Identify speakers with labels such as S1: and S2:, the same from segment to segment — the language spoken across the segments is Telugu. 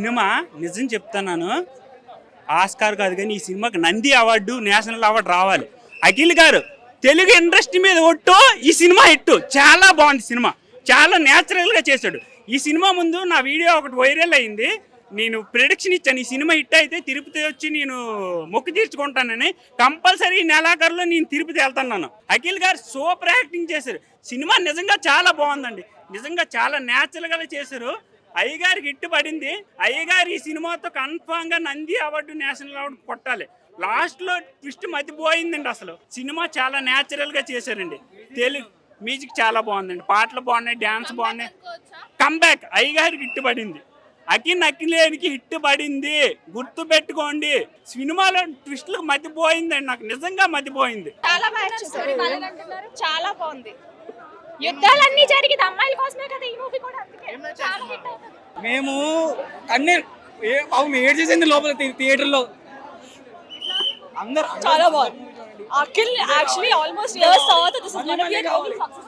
S1: సినిమా నిజం చెప్తున్నాను, ఆస్కార్ కాదు కానీ ఈ సినిమాకి నంది అవార్డు, నేషనల్ అవార్డు రావాలి. అఖిల్ గారు తెలుగు ఇండస్ట్రీ మీద ఒట్టు, ఈ సినిమా హిట్. చాలా బాగుంది సినిమా, చాలా న్యాచురల్గా చేశాడు. ఈ సినిమా ముందు నా వీడియో ఒకటి వైరల్ అయింది. నేను ప్రిడిక్షన్ ఇచ్చాను, ఈ సినిమా హిట్ అయితే తిరుపతి వచ్చి నేను మొక్కు తీర్చుకుంటానని. కంపల్సరీ నెలాఖరులో నేను తిరుపతి వెళ్తున్నాను. అఖిల్ గారు సూపర్ యాక్టింగ్ చేశారు. సినిమా నిజంగా చాలా బాగుందండి, నిజంగా చాలా న్యాచురల్గా చేశారు. అయ్యగారికి హిట్ పడింది. అయ్యగారు ఈ సినిమాతో కన్ఫామ్గా నంది అవార్డు, నేషనల్ అవార్డు కొట్టాలి. లాస్ట్లో ట్విస్ట్ మతిపోయిందండి. అసలు సినిమా చాలా న్యాచురల్గా చేశారండి. తెలుగు మ్యూజిక్ చాలా బాగుందండి, పాటలు బాగున్నాయి, డ్యాన్స్ బాగున్నాయి. కంబ్యాక్ అయ్యగారికి హిట్ పడింది. అఖిలేనికి హిట్ పడింది, గుర్తు పెట్టుకోండి. సినిమాలో ట్విస్ట్లు మతిపోయిందండి, నాకు నిజంగా మతిపోయింది.
S2: చాలా బాగుంది. యుద్ధాలన్నీ జరిగేది అమ్మాయిల కోసమే కదా ఈ మూవీ కూడా.
S3: మేము అన్ని ఏడ్ చేసింది లోపల థియేటర్లో అందరూ.
S2: చాలా బాగుంది. అఖిల్ యాక్చువల్లీ ఆల్మోస్ట్ ఇయర్స్ తర్వాత this is gonna B a global success.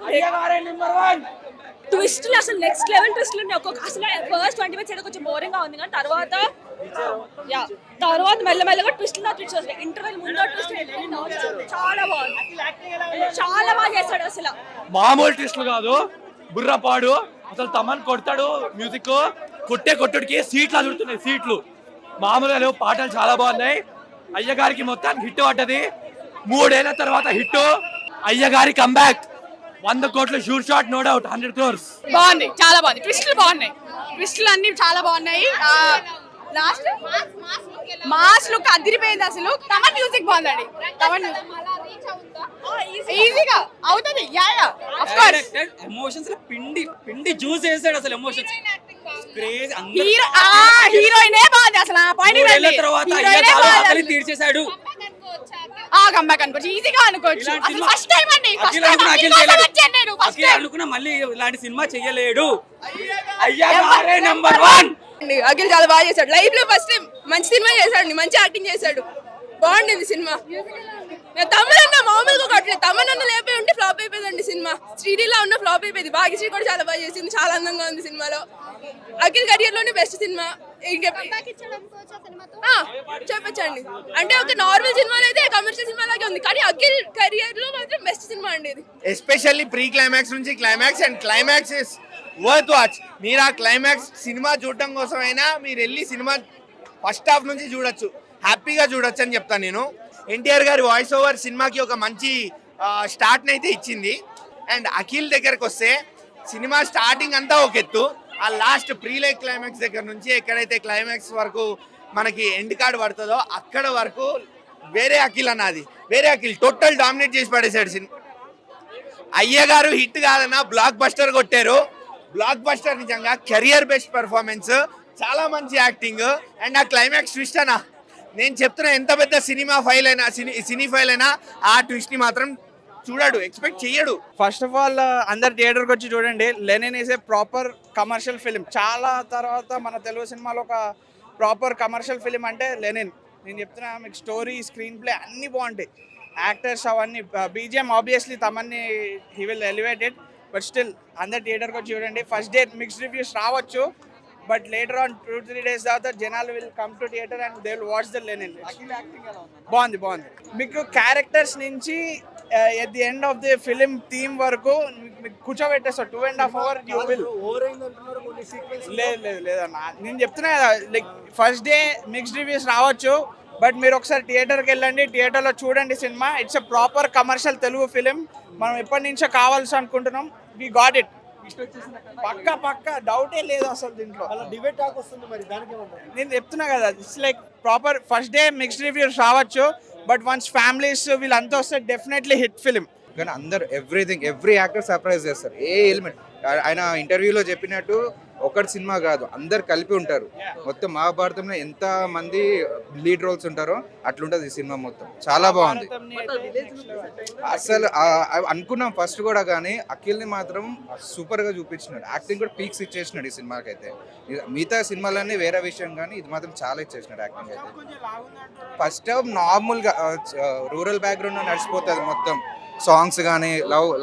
S2: ట్విస్ట్లు అసలు నెక్స్ట్ లెవెల్ ట్విస్ట్లు ఉన్నాయి. ఒక్కొక్క అసలు ఫస్ట్ 20 minutes అయితే కొంచెం బోరింగ్ గా ఉంది, కానీ తర్వాత మెల్లమెల్లగా ట్విస్ట్లు వస్తాయి. ఇంటర్వెల్ ముందు ట్విస్ట్ చాలా బాగుంది, చాలా బాగా చేస్తాడు. అసలు
S3: మామూలు ట్విస్ట్లు కాదు, బుర్రపాడు. అసలు తమన్ కొడతాడు, మ్యూజిక్ కొట్టుడికి సీట్లు అదురుతున్నాయి. సీట్లు మామూలుగా లేవు, పాటలు చాలా బాగున్నాయి. అయ్యగారికి మొత్తానికి హిట్ పడ్డది. 3 ఏళ్ల తర్వాత హిట్. అయ్యగారి కంబ్యాక్ 100 కోట్లు sure shot, no doubt 100 crores.
S2: బాగుంది, చాలా బాగుంది. ట్విస్ట్లు బాగున్నాయి, ట్విస్ట్లు అన్ని చాలా బాగున్నాయి. లాస్ట్ మాస్ లుక్ అదిరిపోయింది. అసలు తమన్ మ్యూజిక్ బాగుందండి. తమన్ ఈజీగా అవుతుంది. ఆఫ్ కోర్స్
S3: ఎమోషన్స్ పిండి జ్యూస్ చేసాడు. అసలు ఎమోషన్స్
S2: హీరోయినే బాగుంది. అసలు
S3: తర్వాత తీర్చేశాడు.
S2: కంబ్యాక్ అనుకోవచ్చు, ఈజీగా అనుకోవచ్చు. ఫస్ట్ టైం అండి,
S3: అనుకున్నా మళ్ళీ ఇలాంటి సినిమా చెయ్యలేడు. అయ్యగారే నంబర్ 1.
S4: అఖిల్ చాలా బాగా చేశాడు. లైఫ్ లో ఫస్ట్ టైం మంచి సినిమా చేశాడు, మంచి యాక్టింగ్ చేశాడు. బాగుండేది సినిమా. తమనన్న మామూలుగా కొట్టలేదు, తమనన్న లేపే ఉంటే ఫ్లాప్ అయిపోయిందండి సినిమా. శ్రీడిలా ఉన్న ఫ్లాప్ అయిపోయింది. భాగ్యశ్రీ కూడా చాలా బాగా చేసింది, చాలా అందంగా ఉంది సినిమాలో. అఖిల్ కెరియర్ లోనే బెస్ట్ సినిమా. చెప్పచ్చండి, అంటే ఒక నార్మల్ సినిమాలో అయితే కమర్షియల్ సినిమా లాగే ఉంది, కానీ అఖిల్ కెరియర్ లో మాత్రం బెస్ట్ సినిమా అండి ఇది.
S5: ఎస్పెషల్లీ ప్రీ క్లైమాక్స్ నుంచి climax, and climax is worth watch. మీరు ఆ క్లైమాక్స్ సినిమా చూడటం కోసం అయినా మీరు వెళ్ళి సినిమా ఫస్ట్ హాఫ్ నుంచి చూడొచ్చు, హ్యాపీగా చూడొచ్చు అని చెప్తాను నేను. ఎన్టీఆర్ గారి వాయిస్ ఓవర్ సినిమాకి ఒక మంచి స్టార్ట్ని అయితే ఇచ్చింది. అండ్ అఖిల్ దగ్గరకు వస్తే సినిమా స్టార్టింగ్ అంతా ఒక ఎత్తు, ఆ లాస్ట్ ప్రీలైక్ క్లైమాక్స్ దగ్గర నుంచి ఎక్కడైతే క్లైమాక్స్ వరకు మనకి ఎండ్ కార్డ్ పడుతుందో అక్కడ వరకు వేరే అఖిల్ అన్నది, వేరే అఖిల్ టోటల్ డామినేట్ చేసి పడేశాడు సినిమా. అయ్యగారు హిట్ కాదన్నా బ్లాక్ బస్టర్ కొట్టారు. బ్లాక్ బస్టర్ నిజంగా కెరియర్ బెస్ట్ పెర్ఫార్మెన్స్, చాలా మంచి యాక్టింగ్. అండ్ ఆ క్లైమాక్స్ ట్విస్ట్ అన్నా, నేను చెప్తున్నా ఎంత పెద్ద సినిమా ఫైల్ అయినా సినీ ఫైల్ అయినా ఆ ట్విస్ట్ ని మాత్రం చూడాడు, ఎక్స్పెక్ట్ చెయ్యడు.
S6: ఫస్ట్ ఆఫ్ ఆల్ అందరు థియేటర్కి వచ్చి చూడండి. Lenin is a proper commercial film. చాలా తర్వాత మన తెలుగు సినిమాలో ఒక ప్రాపర్ కమర్షియల్ ఫిలిం అంటే లెనిన్. నేను చెప్తున్నా మీకు, స్టోరీ, స్క్రీన్ ప్లే అన్నీ బాగుంటాయి. యాక్టర్స్ అవన్నీ, బీజిఎం ఆబ్వియస్లీ తమన్ని he will elevated, but still అందరు థియేటర్కి వచ్చి చూడండి. ఫస్ట్ డే మిక్స్డ్ రివ్యూస్ రావచ్చు, బట్ లేటర్ ఆన్ 2-3 days తర్వాత జనాలు will come to theatre and they will watch the Lenin. బాగుంది. మీకు క్యారెక్టర్స్ నుంచి at the end of the film theme వరకు మీకు కూర్చోబెట్టేస్తారు. 2.5 hours యూ విల్. లేదన్న, నేను చెప్తున్నా కదా, like first day mixed reviews రావచ్చు, బట్ మీరు ఒకసారి థియేటర్కి వెళ్ళండి, థియేటర్లో చూడండి సినిమా. It's a proper commercial Telugu film. మనం ఎప్పటి నుంచో కావాల్సి అనుకుంటున్నాం. We got it. పక్క డౌటే లేదు అసలు దీంట్లో.
S7: డిబేట్ టాక్ వస్తుంది, మరి దానికి
S6: నేను చెప్తున్నా కదా, it's like proper first day mixed reviews రావచ్చు, బట్ వన్స్ ఫ్యామిలీస్ వీళ్ళంతా వస్తే డెఫినెట్లీ హిట్ ఫిలిం.
S8: కానీ అందరు ఎవ్రీ యాక్టర్ సర్ప్రైజ్ చేస్తారు. ఏ ఎలిమెంట్ ఆయన ఇంటర్వ్యూలో చెప్పినట్టు ఒకటి సినిమా కాదు, అందరు కలిపి ఉంటారు. మొత్తం మహాభారతంలో ఎంత మంది లీడ్ రోల్స్ ఉంటారో అట్లుంటది ఈ సినిమా మొత్తం. చాలా బాగుంది అసలు. అనుకున్నాం ఫస్ట్ కూడా, కానీ అఖిల్ని మాత్రం సూపర్ గా చూపించినాడు. యాక్టింగ్ కూడా పీక్స్ ఇచ్చేసినాడు ఈ సినిమాకి అయితే. మిగతా సినిమాలన్నీ వేరే విషయం, కానీ ఇది మాత్రం చాలా ఇచ్చేసినాడు యాక్టింగ్ అయితే. ఫస్ట్ నార్మల్గా రూరల్ బ్యాక్గ్రౌండ్ నడిచిపోతుంది మొత్తం. సాంగ్స్ కానీ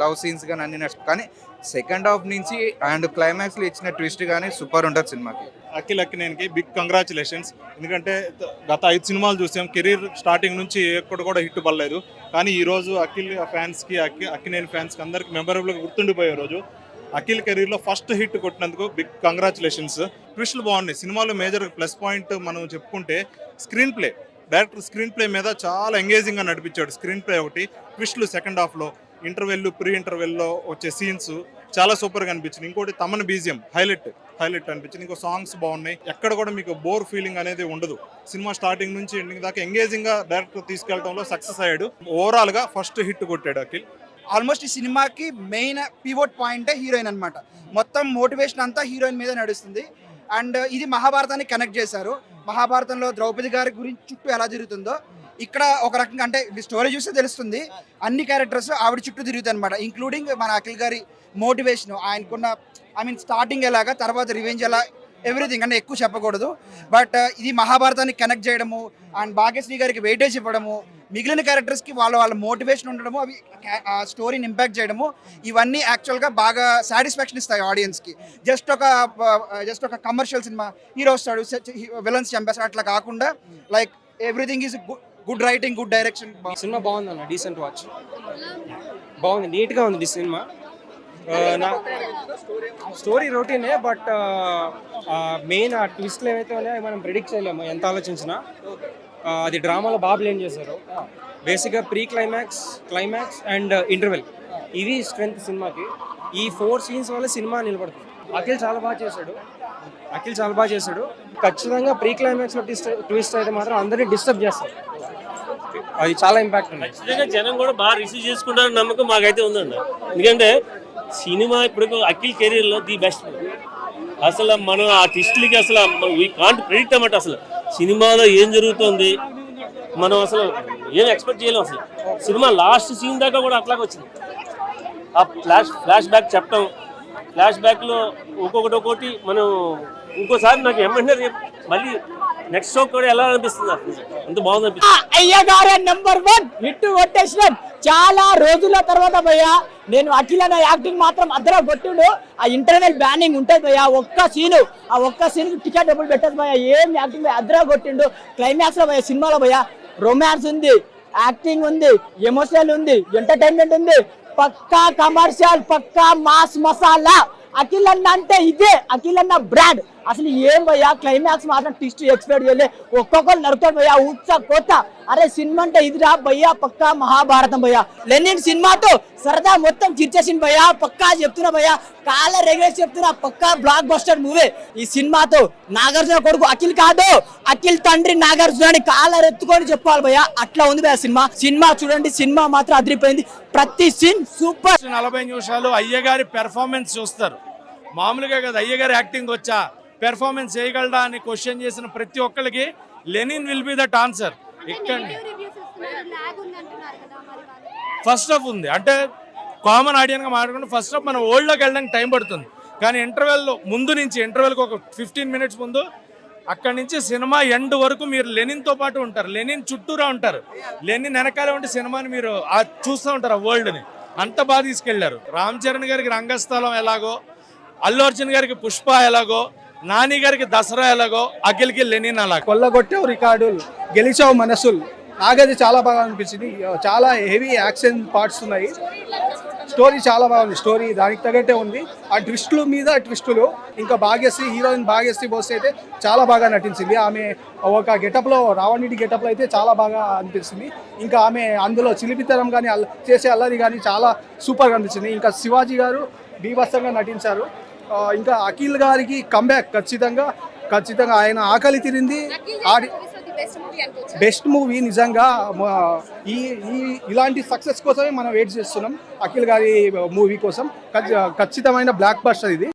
S8: లవ్ సీన్స్ కానీ అన్ని నడిచి, కానీ సెకండ్ హాఫ్ నుంచి అండ్ క్లైమాక్స్లో ఇచ్చిన ట్విస్ట్ కానీ సూపర్ ఉంటుంది సినిమాకి.
S9: అఖిల్ అక్కినేనికి బిగ్ కంగ్రాచులేషన్స్. ఎందుకంటే గత 5 సినిమాలు చూసాం, కెరీర్ స్టార్టింగ్ నుంచి ఎక్కడ కూడా హిట్ పడలేదు. కానీ ఈరోజు అఖిల్ ఫ్యాన్స్కి అక్కినేని ఫ్యాన్స్కి అందరికి మెమరబుల్గా గుర్తుండిపోయే రోజు. అఖిల్ కెరీర్లో ఫస్ట్ హిట్ కొట్టినందుకు బిగ్ కంగ్రాచులేషన్స్. ట్విస్టులు బాగున్నాయి సినిమాలో. మేజర్ ప్లస్ పాయింట్ మనం చెప్పుకుంటే screen play. Director screen play మీద చాలా ఎంగేజింగ్గా నడిపించాడు. స్క్రీన్ ప్లే ఒకటి, ట్విస్టులు సెకండ్ హాఫ్లో, ఇంటర్వెల్ ప్రీ ఇంటర్వెల్లో వచ్చే సీన్స్ చాలా సూపర్గా అనిపించింది. ఇంకోటి తమన్ బీజిఎం హైలైట్ అనిపించింది. ఇంకో సాంగ్స్ బాగున్నాయి. ఎక్కడ కూడా మీకు బోర్ ఫీలింగ్ అనేది ఉండదు. సినిమా స్టార్టింగ్ నుంచి ఎండింగ్ దాకా ఎంగేజింగ్గా డైరెక్టర్ తీసుకెళ్లడంలో సక్సెస్ అయ్యాడు. ఓవరాల్గా ఫస్ట్ హిట్ కొట్టాడు అఖిల్.
S10: ఆల్మోస్ట్ ఈ సినిమాకి మెయిన్ పివోట్ పాయింటే హీరోయిన్ అనమాట. మొత్తం మోటివేషన్ అంతా హీరోయిన్ మీద నడుస్తుంది. అండ్ ఇది మహాభారతాన్ని కనెక్ట్ చేశారు. మహాభారతంలో ద్రౌపది గారి గురించి చుట్టూ ఎలా జరుగుతుందో ఇక్కడ ఒక రకంగా, అంటే స్టోరీ చూస్తే తెలుస్తుంది, అన్ని క్యారెక్టర్స్ ఆవిడ చుట్టూ తిరుగుతాయి అనమాట. ఇంక్లూడింగ్ మన అఖిల్ గారి మోటివేషన్, ఆయనకున్న స్టార్టింగ్ ఎలాగా, తర్వాత రివెంజ్ ఎలా, ఎవ్రీథింగ్. అంటే ఎక్కువ చెప్పకూడదు, బట్ ఇది మహాభారతాన్ని కనెక్ట్ చేయడము అండ్ భాగ్యశ్రీ గారికి వెయిటేజ్ ఇవ్వడము, మిగిలిన క్యారెక్టర్స్కి వాళ్ళ మోటివేషన్ ఉండడము, అవి ఆ స్టోరీని ఇంపాక్ట్ చేయడము, ఇవన్నీ యాక్చువల్గా బాగా సాటిస్ఫాక్షన్ ఇస్తాయి ఆడియన్స్కి. జస్ట్ ఒక కమర్షియల్ సినిమా, హీరో వస్తాడు, విలన్స్ చంపేస్తాడు, అట్లా కాకుండా like everything is good writing, good direction.
S11: Cinema బాగుంది అన్న, డీసెంట్ వాచ్, బాగుంది, నీట్గా ఉంది ఈ సినిమా. నా స్టోరీ రొటీనే, బట్ మెయిన్ ఆ ట్విస్ట్లు ఏవైతే ఉన్నాయో మనం ప్రిడిక్ట్ చేయలేము ఎంత ఆలోచించినా. అది డ్రామాలో బాగా బ్లేమ్ చేశారు. బేసిక్గా pre climax, climax and interval, ఇవి స్ట్రెంత్ సినిమాకి. ఈ 4 సీన్స్ వల్ల సినిమా నిలబడుతుంది. అఖిల్ చాలా బాగా చేశాడు. ఖచ్చితంగా ప్రీ క్లైమాక్స్లో ట్విస్ట్ అయితే మాత్రం అందరినీ డిస్టర్బ్ చేస్తారు. అది చాలా ఇంపాక్ట్ ఉంది.
S12: ఖచ్చితంగా జనం కూడా బాగా రిసీవ్ చేసుకుంటారని నమ్మకం మాకైతే ఉందండి. ఎందుకంటే సినిమా ఇప్పుడు అఖిల్ కెరీర్లో ది బెస్ట్. అసలు మనం ఆ ట్విస్ట్లకి అసలు వీ కాంట్ ప్రెడిక్ట్ అన్నమాట. అసలు సినిమాలో ఏం జరుగుతుంది మనం అసలు ఏం ఎక్స్పెక్ట్ చేయలేం. అసలు సినిమా లాస్ట్ సీన్ దాకా కూడా అట్లాగే వచ్చింది. ఆ ఫ్లాష్ బ్యాక్ చెప్పడం, ఫ్లాష్ బ్యాక్లో ఒక్కొక్కటి మనం ఇంకోసారి నాకు ఏమంటారు మళ్ళీ నెక్స్ట్ షో కూడా ఎలా అనిపిస్తుంది, అంత బాగుంది అనిపిస్తుంది.
S13: అయ్యగారే నెంబర్ 1 హిట్ కొట్టేసిన చాలా రోజుల తర్వాత భయ్యా. నేను అఖిల్ అన్న యాక్టింగ్ మాత్రం అద్దరా కొట్టిండు. ఆ ఇంటర్నల్ బ్యానింగ్ ఉంటుంది భయ్యా, ఒక్క సీన్ టికెట్ డబ్బులు పెట్టదు భయ్యా. ఏం యాక్టింగ్ అద్దరా కొట్టిండు. క్లైమాక్స్ లో భయ్యా, సినిమాలో భయ్యా రొమాన్స్ ఉంది, యాక్టింగ్ ఉంది, ఎమోషనల్ ఉంది, ఎంటర్టైన్మెంట్ ఉంది, పక్కా కమర్షియల్, పక్కా మాస్ మసాలా. అఖిల్ అన్న అంటే ఇదే, అఖిల్ అన్న బ్రాండ్. అసలు ఏం భయ్యా, క్లైమాక్స్ మాత్రం ట్విస్ట్ ఎక్స్పెక్ట్ చేయలే. ఒక్కొక్కరు నడుతాడు భయ్యా, ఉత్సా కోత. అరే సినిమా అంటే ఇదిరా భయ్యా, పక్కా మహాభారతం భయ్యా. లెనిన్ సినిమాతో సరదా మొత్తం చిర్చేసింది భయ్యా, పక్కా చెప్తున్నా భయ్యా, కాళ్ళ రెగ్యులేట్ చెప్తున్నా, పక్కా బ్లాక్ బస్టర్ మూవీ. ఈ సినిమాతో నాగార్జున కొడుకు అఖిల్ కాదు, అఖిల్ తండ్రి నాగార్జున కాళ్ళ ఎత్తుకొని చెప్పాలి భయ్యా, అట్లా ఉంది భయ్యా సినిమా చూడండి. సినిమా మాత్రం అదిరిపోయింది, ప్రతి సీన్ సూపర్.
S3: 40 నిమిషాలు అయ్యగారి పెర్ఫార్మెన్స్ చూస్తారు. మామూలుగా కదా అయ్యగారి యాక్టింగ్ వచ్చా, పెర్ఫార్మెన్స్ చేయగలడా అని క్వశ్చన్ చేసిన ప్రతి ఒక్కరికి Lenin will be that answer. ఇక్కడ ఫస్ట్ హాఫ్ ఉంది అంటే కామన్ ఆడియన్గా మాట్లాడుకుంటే ఫస్ట్ హాఫ్ మనం ఓల్డ్లోకి వెళ్ళడానికి టైం పడుతుంది. కానీ ఇంటర్వెల్లో ముందు నుంచి, ఇంటర్వెల్కి ఒక 15 మినిట్స్ ముందు, అక్కడి నుంచి సినిమా ఎండ్ వరకు మీరు లెనిన్తో పాటు ఉంటారు, లెనిన్ చుట్టూరా ఉంటారు, లెనిన్ వెనకాల ఉంటే సినిమాని మీరు చూస్తూ ఉంటారు. ఆ వరల్డ్ని అంత బాగా తీసుకెళ్లారు. రామ్ చరణ్ గారికి రంగస్థలం ఎలాగో, అల్లు అర్జున్ గారికి పుష్ప ఎలాగో, నాని గారికి దసరా ఎలాగో, అఖిల్కి లెనిన్ అలా.
S10: కొల్లగొట్టావు రికార్డులు, గెలిచావు మనసులు. నాకైతే చాలా బాగా అనిపించింది. చాలా హెవీ యాక్షన్ పార్ట్స్ ఉన్నాయి. స్టోరీ చాలా బాగుంది. స్టోరీ దానికి తగ్గట్టే ఉంది. ఆ ట్విస్టుల మీద ట్విస్టులు. ఇంకా భాగ్యశ్రీ, హీరోయిన్ భాగ్యశ్రీ బోస్ అయితే చాలా బాగా నటించింది. ఆమె ఒక గెటప్లో, రావణుడి గెటప్లో అయితే చాలా బాగా అనిపిస్తుంది. ఇంకా ఆమె అందులో చిలిపితనం కానీ చేసే అల్లరి కానీ చాలా సూపర్గా అనిపించింది. ఇంకా శివాజీ గారు బీభత్సంగా నటించారు. ఇంకా అఖిల్ గారికి కంబ్యాక్ ఖచ్చితంగా ఆయన ఆకలి తీరింది. బెస్ట్ మూవీ నిజంగా. ఇలాంటి సక్సెస్ కోసమే మనం వెయిట్ చేస్తున్నాం అఖిల్ గారి మూవీ కోసం. ఖచ్చితమైన బ్లాక్ బస్టర్ ఇది.